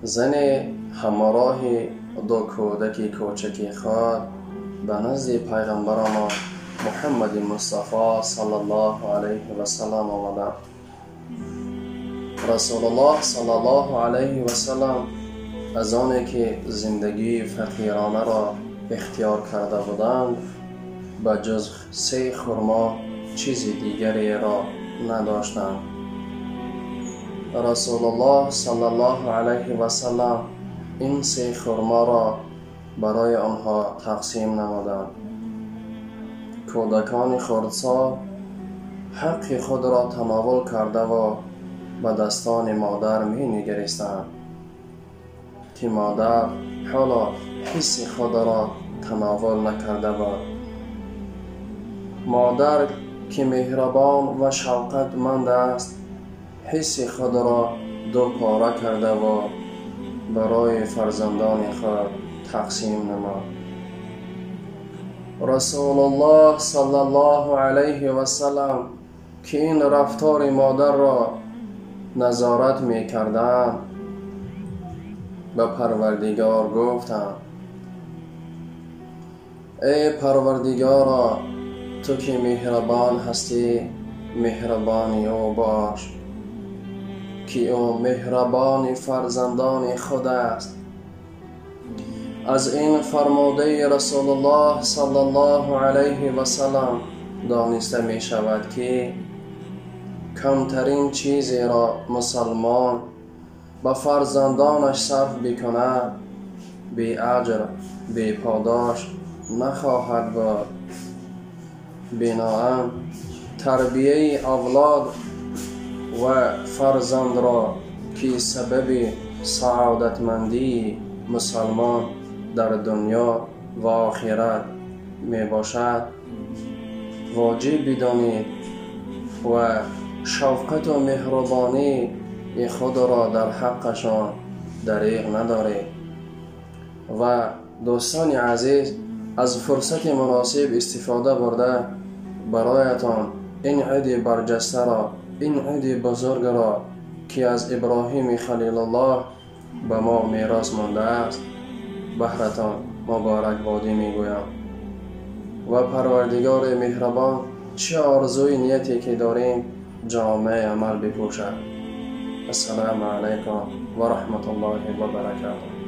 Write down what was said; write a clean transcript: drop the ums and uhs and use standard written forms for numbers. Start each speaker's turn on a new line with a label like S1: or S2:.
S1: زن همراه دو کودک کوچکی خود به نزد پیغمبر ما محمد مصطفی صلی الله علیه و سلم آمدند. رسول الله صلی الله علیه و سلم از آنی که زندگی فقیرانه را اختیار کرده بودند به جز 3 خرما چیز دیگری را نداشتند. رسول الله صلی الله علیه و سلم این 3 خرما را برای آنها تقسیم نمودند. کودکان خردسال حق خود را تناول کرده و به دستان مادر می نگریستند که مادر حالا حس خود را تناول نکرده بود. مادر که مهربان و شفقتمند است حس خود را 2 پاره کرده و برای فرزندان خود تقسیم نمود. رسول الله صلی الله علیه و سلم که این رفتار مادر را نظارت می کردند به پروردگار گفتند: ای پروردگارا، تو که مهربان هستی مهربانی او باش که او مهربان فرزندان خود است. از این فرموده رسول الله صلی الله علیه و سلم دانسته می شود که کمترین چیزی را مسلمان به فرزندانش صرف بکند بی اجر بی پاداش نخواهد بود. بنابراین تربیه اولاد و فرزند را که سبب سعادتمندی مسلمان در دنیا و آخرت می باشد واجب بدانید و شفقت و مهربانی خود را در حقشان دریغ ندارید. و دوستان عزیز، از فرصت مناسب استفاده برده برایتان این عید برجسته را، این عید بزرگ را که از ابراهیم خلیل الله به ما میراث مانده است بهرتان مبارک بادی میگویم و پروردگار مهربان چه آرزوی نیتی که داریم جامعه عمل بپوشد. السلام علیکم و رحمت الله و برکاته.